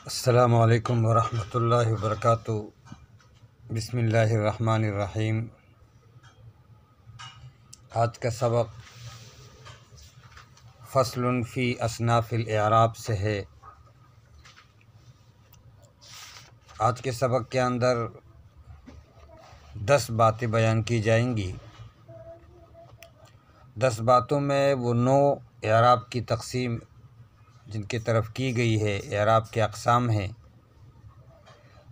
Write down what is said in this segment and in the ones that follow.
السلام علیکم ورحمۃ اللہ وبرکاتہ۔ بسم اللہ الرحمن الرحیم۔ آج کا سبق فصل فی اصناف الاعراب سے ہے۔ آج کے سبق کے اندر 10 باتیں بیان کی جائیں گی۔ 10 باتوں میں وہ 9 اعراب کی تقسیم جن کی طرف کی گئی ہے، اعراب کے اقسام ہیں۔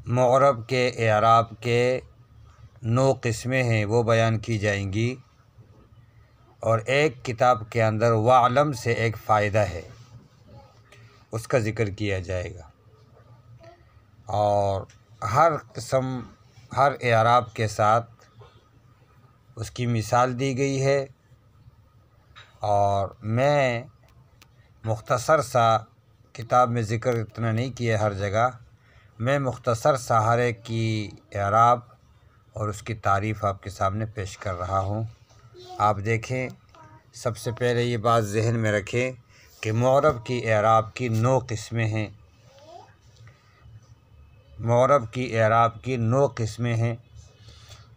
معرب کے اعراب کے 9 قسمیں ہیں، وہ بیان کی جائیں گی، اور ایک کتاب کے اندر وعلم سے ایک فائدہ ہے، اس کا ذکر کیا جائے گا، اور ہر قسم ہر اعراب کے ساتھ اس کی مثال دی گئی ہے۔ اور میں مختصر سا کتاب میں ذکر اتنا نہیں کیا ہر جگہ، میں مختصر سا ہر ایک کی اعراب اور اس کی تعریف آپ کے سامنے پیش کر رہا ہوں۔ آپ دیکھیں، سب سے پہلے یہ بات ذہن میں رکھیں کہ معرب کی اعراب کی 9 قسمیں ہیں۔ معرب کی اعراب کی 9 قسمیں ہیں۔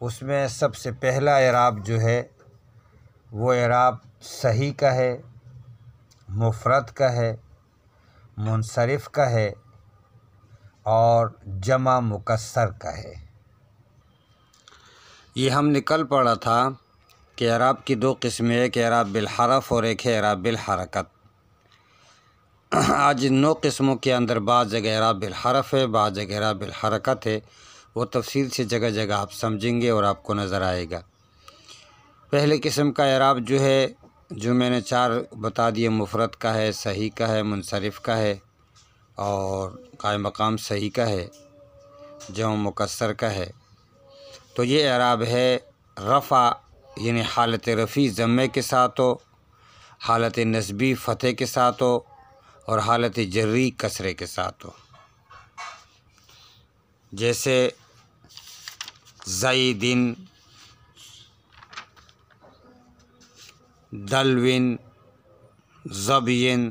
اس میں سب سے پہلا اعراب جو ہے وہ اعراب صحیح کا ہے، مفرد کا ہے، منصرف کا ہے اور جمع مکسر کا ہے۔ یہ ہم نے کل پڑھا تھا کہ اعراب کی 2 قسمیں، ایک اعراب بالحرف اور ایک ہے اعراب بالحرکت۔ آج ان 9 قسموں کے اندر بعض جگہ اعراب بالحرف ہے، بعض جگہ اعراب بالحرکت ہے، وہ تفصیل سے جگہ جگہ آپ سمجھیں گے اور آپ کو نظر آئے گا۔ پہلے قسم کا اعراب جو ہے، جو میں نے 4 بتا دیے، مفرد کا ہے، صحیح کا ہے، منصرف کا ہے اور قائم مقام صحیح کا ہے، جمع مکسر کا ہے۔ تو یہ اعراب ہے رفع، یعنی حالت رفع ضمے کے ساتھ ہو، حالت نصبی فتح کے ساتھ ہو اور حالت جری کسرے کے ساتھ ہو۔ جیسے زیدن، دلوین، ظبین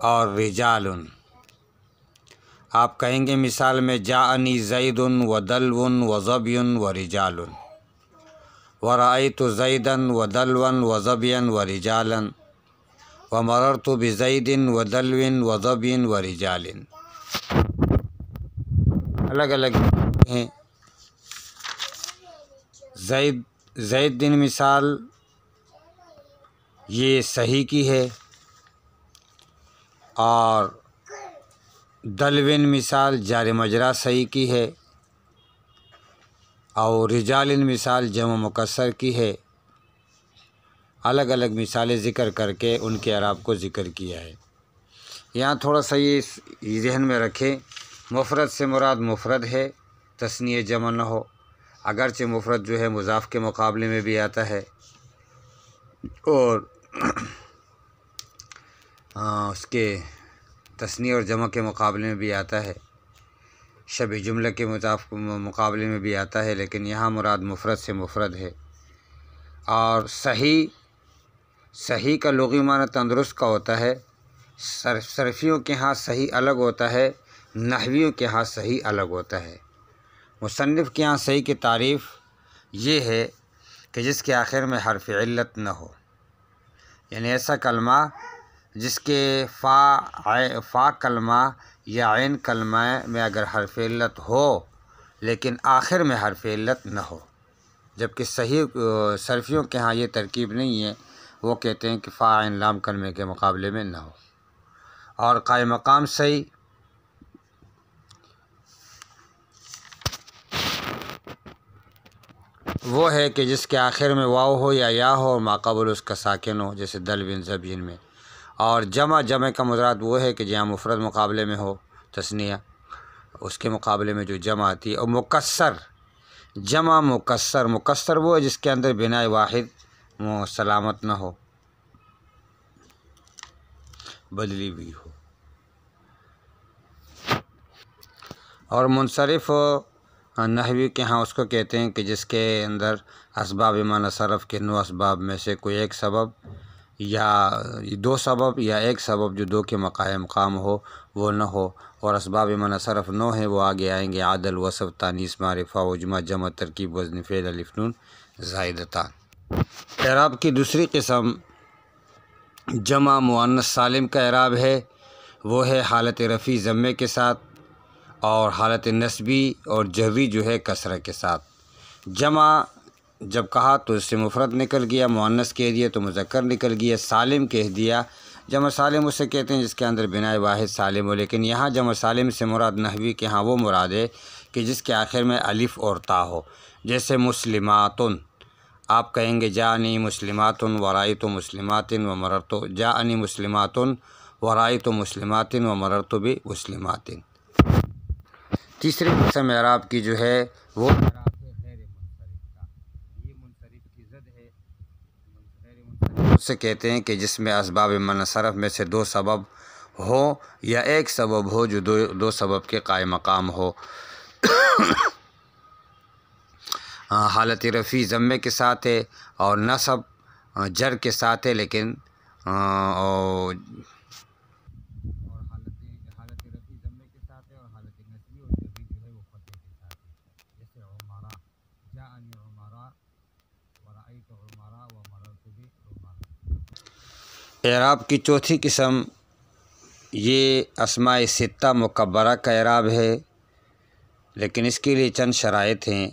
اور رجالن۔ آپ کہیں گے مثال میں جاءنی زیدن و دلون و ظبین و رجالن، ورأیت زیدن و دلون و ظبین و رجالن، و مررت بزیدن و دلوین و ظبین و رجالن۔ الگ الگ ہیں۔ زیدن مثال یہ صحیح کی ہے، اور دلوین مثال جار مجرا صحیح کی ہے، اور رجالن مثال جمع مکسر کی ہے۔ الگ الگ مثالیں ذکر کر کے ان کے اعراب کو ذکر کیا ہے۔ یہاں تھوڑا سا یہ ذہن میں رکھیں، مفرد سے مراد مفرد ہے، تثنیہ جمع نہ ہو، اگرچہ مفرد جو ہے مضاف کے مقابلے میں بھی آتا ہے اور اس کے تثنیہ اور جمع کے مقابلے میں بھی آتا ہے، شبہ جملہ کے مقابلے میں بھی آتا ہے، لیکن یہاں مراد مفرد سے مفرد ہے۔ اور صحیح کا لغوی معنی تندرست کا ہوتا ہے۔ صرفیوں کے ہاں صحیح الگ ہوتا ہے، نحویوں کے ہاں صحیح الگ ہوتا ہے۔ مصنف کے ہاں صحیح کی تعریف یہ ہے کہ جس کے آخر میں حرف علت نہ ہو، یعنی ایسا کلمہ جس کے فا کلمہ یا عین کلمہ میں اگر حرف علت ہو لیکن آخر میں حرف علت نہ ہو، جبکہ صحیح صرفیوں کے ہاں یہ ترکیب نہیں ہے، وہ کہتے ہیں کہ فا عین لام کلمے کے مقابلے میں نہ ہو۔ اور قائم مقام صحیح وہ ہے کہ جس کے آخر میں واو ہو یا یا ہو اور ماقبل اس کا ساکن ہو، جیسے دلوین ظبین میں۔ اور جمع کا مراد وہ ہے کہ جہاں مفرد مقابلے میں ہو، تثنیہ اس کے مقابلے میں جو جمع آتی ہے۔ اور مکسر، جمع مکسر وہ ہے جس کے اندر بنائے واحد سلامت نہ ہو، بدلی بھی ہو۔ اور منصرف نحوی کے ہاں اس کو کہتے ہیں کہ جس کے اندر اسباب معنی صرف کے 9 اسباب میں سے کوئی ایک سبب یا دو سبب یا ایک سبب جو دو کے مقام ہو وہ نہ ہو، اور اسباب منع صرف 9 ہیں، وہ آگے آئیں گے: عدل، وصف، تانیث، معرفہ، وجمع، جمع، ترکیب، وزن فعل، الف نون زائدتان۔ اعراب کی دوسری قسم جمع مؤنث سالم کا اعراب ہے، وہ ہے حالت رفع ضمے کے ساتھ، اور حالت نصبی اور جری جو ہے کسرہ کے ساتھ۔ جمع جب کہا تو اس سے مفرد نکل گیا، مؤنث کہہ دیا تو مذکر نکل گیا، سالم کہہ دیا۔ جمع سالم اسے کہتے ہیں جس کے اندر بنائے واحد سالم ہو، لیکن یہاں جمع سالم سے مراد نحوی کے ہاں وہ مراد ہے کہ جس کے آخر میں الف اور تا ہو، جیسے مسلماتن، آپ کہیں گے جاءنی مسلماتن ورأیت مسلمات ومررت، جاءنی مسلماتن ورأیت مسلمات ومررت بمسلمات۔ تیسری قسم اعراب کی جو ہے وہ اعراب ہے غیر منصرف کا، یہ منصرف کی ضد ہے۔ غیر منصرف اسے کہتے ہیں کہ جس میں اسباب منع صرف میں سے 2 سبب ہو یا ایک سبب ہو جو دو سبب کے قائم مقام ہو۔ حالت رفع ضمے کے ساتھ ہے اور نصب جر کے ساتھ ہے، لیکن اور حالت رفع ضمے کے ساتھ ہے اور حالت نصبی اور جری جو ہے وہ فتح کے ساتھ ہے، جیسے عمرا، جاءنی عمرا ورأیت عمرا ومررت بعمرا۔ اعراب کی چوتھی قسم یہ اسماء ستہ مکبرہ کا اعراب ہے، لیکن اس کے لیے چند شرائط ہیں۔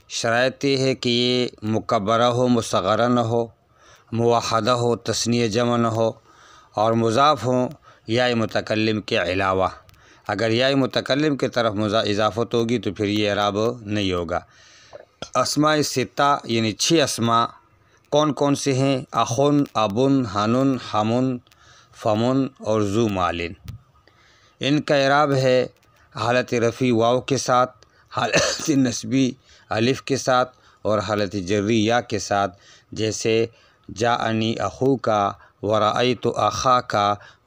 شرائط یہ ہے کہ یہ مکبرہ ہو، مصغرہ نہ ہو، موحدہ ہو، تثنیہ جمع نہ ہو، اور مضاف ہوں یا متکلم کے علاوہ۔ اگر یا متکلم کی طرف اضافت ہوگی تو پھر یہ اعراب نہیں ہوگا۔ اسماء ستہ یعنی 6 اسماء کون کون سے ہیں؟ اخن، ابن، حنن، حمن، فمن اور ذو مالن۔ ان کا اعراب ہے حالت رفع واو کے ساتھ، حالت نصبی الف کے ساتھ اور حالت جری یا کے ساتھ، جیسے جاءنی اخوک ورأیت اخاک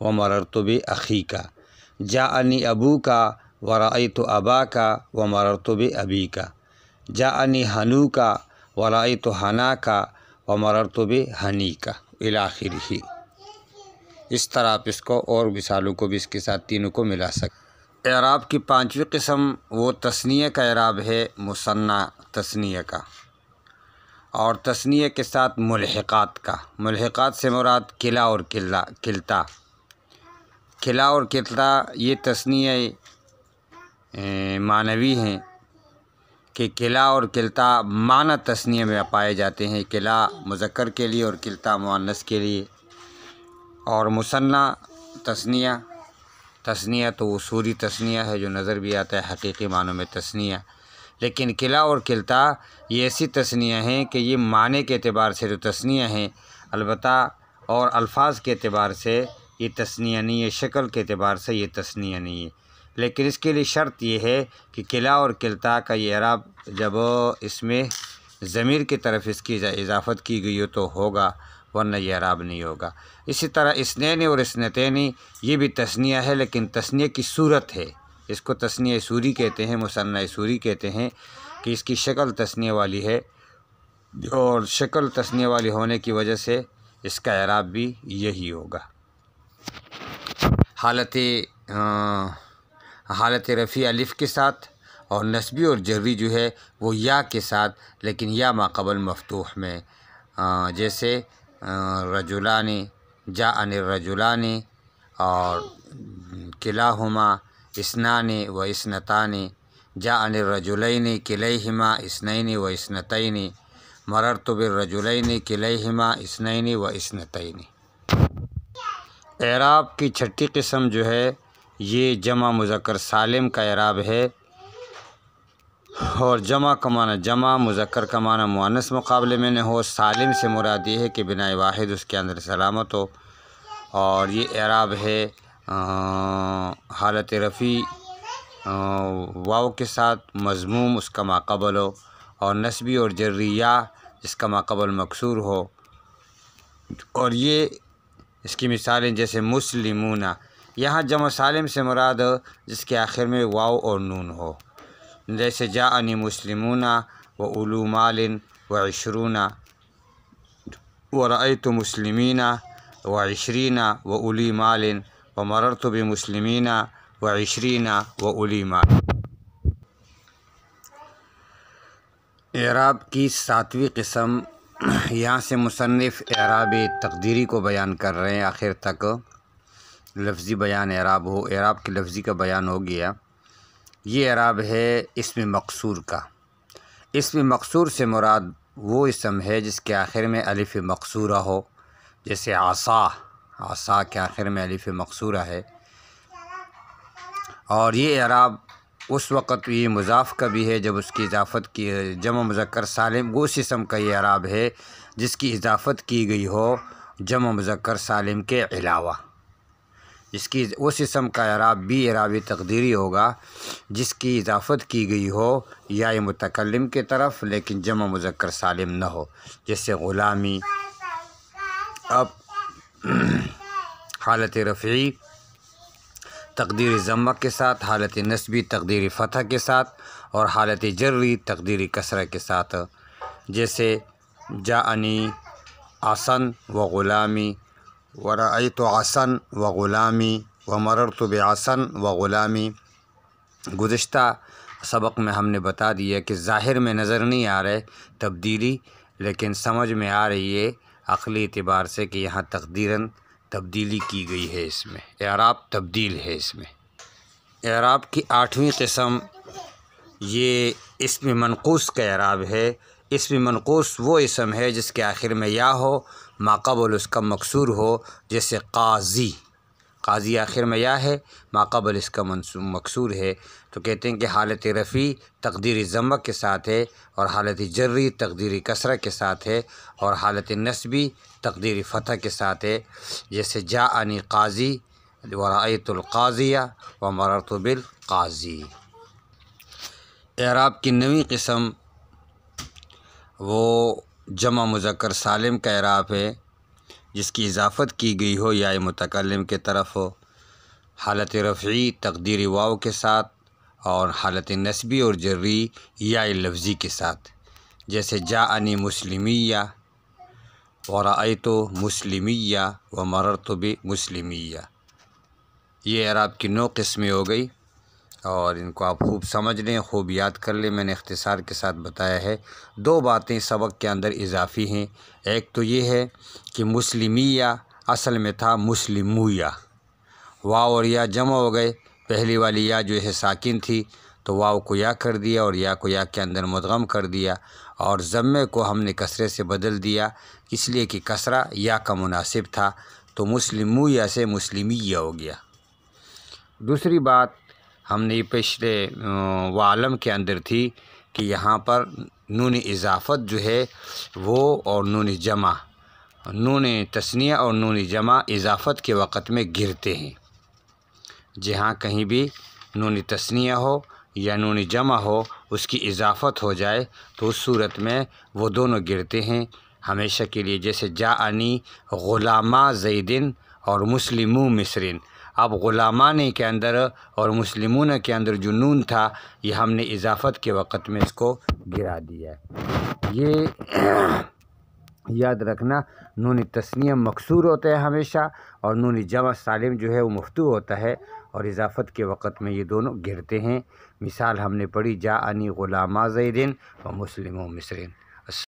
ومررت باخیک، جاءنی ابوک ورأیت اباک ومررت بابیک، جاءنی حنوک ورأیت حناک ومررت بحنیک الی آخرہ۔ اس طرح آپ اس کو اور مثالوں کو بھی اس کے ساتھ تینوں کو ملا سکتے۔ اعراب کی 5ویں قسم وہ تثنیہ کا اعراب ہے، مثنیٰ تثنیہ کا، اور تثنیہ کے ساتھ ملحقات کا۔ ملحقات سے مراد کلا اور کلتا۔ کلا اور کلتا یہ تثنیہ معنوی ہیں کہ کلا اور کلتا معنی تثنیہ میں پائے جاتے ہیں، کلا مذکر کے لیے اور کلتا مؤنث کے لیے۔ اور مثنیٰ تثنیہ تو وہ صوری تثنیہ ہے جو نظر بھی آتا ہے حقیقی معنوں میں تثنیہ، لیکن کلا اور کلتا یہ ایسی تثنیہ ہیں کہ یہ معنی کے اعتبار سے جو تثنیہ ہیں، البتہ اور الفاظ کے اعتبار سے یہ تثنیہ نہیں ہے، شکل کے اعتبار سے یہ تثنیہ نہیں ہے، لیکن اس کے لیے شرط یہ ہے کہ کلا اور کلتا کا یہ اعراب جب اس میں ضمیر کی طرف اس کی اضافت کی گئی ہو تو ہوگا، ورنہ یہ اعراب نہیں ہوگا۔ اسی طرح اثنین اور اثنتین یہ بھی تثنیہ ہے، لیکن تثنیہ کی صورت ہے، اس کو تثنیہ سوری کہتے ہیں، مثنیٰ سوری کہتے ہیں کہ اس کی شکل تثنیہ والی ہے، اور شکل تثنیہ والی ہونے کی وجہ سے اس کا اعراب بھی یہی ہوگا۔ حالت رفع الف کے ساتھ اور نصبی اور جری جو ہے وہ یا کے ساتھ، لیکن یا ما قبل مفتوح میں، جیسے رجلان، جاءن الرجلان، اور کلاہما اثنان و اثنتان، جاءن الرجلین کلیہما اثنین و اثنتین، مررت بالرجلین کلیہما اثنین و اثنتین۔ اعراب کی 6ٹھی قسم جو ہے یہ جمع مذکر سالم کا اعراب ہے، اور جمع کا معنی جمع، مذکر کا معنی مؤنث مقابلے میں نہ ہو، سالم سے مراد یہ ہے کہ بنائے واحد اس کے اندر سلامت ہو، اور یہ اعراب ہے حالت رفع واو کے ساتھ، مضموم اس کا ماقبل ہو، اور نصبی اور جری یا جس کا ماقبل مکسور ہو۔ اور یہ اس کی مثالیں جیسے مسلمون، یہاں جمع سالم سے مراد جس کے آخر میں واو اور نون ہو، جیسے جاءنی مسلمون و اولو مال و عشرون ورأیت مسلمین وعشرین وأولی مال ومررت بمسلمین وعشرین وأولی مال۔ اعراب کی 7ویں قسم، یہاں سے مصنف اعراب تقدیری کو بیان کر رہے ہیں، آخر تک لفظی بیان اعراب اعراب کے لفظی کا بیان ہو گیا۔ یہ اعراب ہے اسم مقصور کا۔ اسم مقصور سے مراد وہ اسم ہے جس کے آخر میں الف مقصورہ ہو، جیسے عصا، عصا کے آخر میں الف مقصورہ ہے۔ اور یہ اعراب اس وقت یہ مضاف کا بھی ہے جب اس کی اضافت کی جمع مذکر سالم، وہ اس اسم کا یہ اعراب ہے جس کی اضافت کی گئی ہو جمع مذکر سالم کے علاوہ۔ اس کی اس اسم کا اعراب بھی اعراب تقدیری ہوگا جس کی اضافت کی گئی ہو یا متکلم کی طرف لیکن جمع مذکر سالم نہ ہو، جیسے غلامی۔ اب حالت رفعی تقدیر ضمہ کے ساتھ، حالت نصبی تقدیر فتح کے ساتھ، اور حالت جری تقدیر کسرہ کے ساتھ، جیسے جاءنی عصن و غلامی ورأیت عصن و غلامی ومررت بعصن و غلامی۔ گزشتہ سبق میں ہم نے بتا دیا کہ ظاہر میں نظر نہیں آ رہے تبدیلی، لیکن سمجھ میں آ رہی ہے عقلی اعتبار سے کہ یہاں تقدیراً تبدیلی کی گئی ہے، اس میں اعراب تبدیل ہے۔ اس میں اعراب کی 8ویں قسم یہ اسم منقوص کا اعراب ہے۔ اسم منقوص وہ اسم ہے جس کے آخر میں یا ہو، ما قبل اس کا مکسور ہو، جیسے قاضی۔ قاضی آخر میں یا ہے، ما قبل اس کا مکسور ہے، تو کہتے ہیں کہ حالت رفعی تقدیر ضمہ کے ساتھ ہے، اور حالت جری تقدیر کسرہ کے ساتھ ہے، اور حالت نصبی تقدیر فتح کے ساتھ ہے، جیسے جاءنی قاضی ورأیت القاضیہ ومررت بالقاضی۔ اعراب کی 9ویں قسم وہ جمع مذکر سالم کا اعراب ہے جس کی اضافت کی گئی ہو یا متکلم کے طرف ہو، حالت رفعی تقدیر واو کے ساتھ، اور حالت نصبی اور جری یا لفظی کے ساتھ، جیسے جاءنی مسلمیہ ورأیت مسلمیہ ومررت بمسلمیہ۔ یہ اعراب کی 9 قسمیں ہو گئی، اور ان کو آپ خوب سمجھ لیں، خوب یاد کر لیں۔ میں نے اختصار کے ساتھ بتایا ہے۔ 2 باتیں سبق کے اندر اضافی ہیں۔ ایک تو یہ ہے کہ مسلمیہ اصل میں تھا مسلمویہ، واو اور یا جمع ہو گئے، پہلی والی یا جو ہے ساکن تھی تو واو کو یا کر دیا اور یا کو یا کے اندر مدغم کر دیا، اور ضمے کو ہم نے کسرے سے بدل دیا، اس لیے کہ کسرہ یا کا مناسب تھا، تو مسلمویہ سے مسلمیہ ہو گیا۔ دوسری بات ہم نے پچھلے وعلم کے اندر تھی کہ یہاں پر نون اضافت جو ہے وہ اور نون جمع، نون تثنیہ اور نون جمع اضافت کے وقت میں گرتے ہیں۔ جہاں کہیں بھی نون تثنیہ ہو یا نون جمع ہو، اس کی اضافت ہو جائے تو اس صورت میں وہ دونوں گرتے ہیں ہمیشہ کے لیے، جیسے جاءنی غلاما زیدن اور مسلمو مصرن۔ اب غلامان کے اندر اور مسلمون کے اندر جو نون تھا یہ ہم نے اضافت کے وقت میں اس کو گرا دیا ہے۔ یہ یاد رکھنا، نون تثنیہ مکسور ہوتا ہے ہمیشہ، اور نون جمع سالم جو ہے وہ مفتوح ہوتا ہے، اور اضافت کے وقت میں یہ دونوں گرتے ہیں۔ مثال ہم نے پڑھی جاءنی غلاما زیدن و مسلمو مصرن۔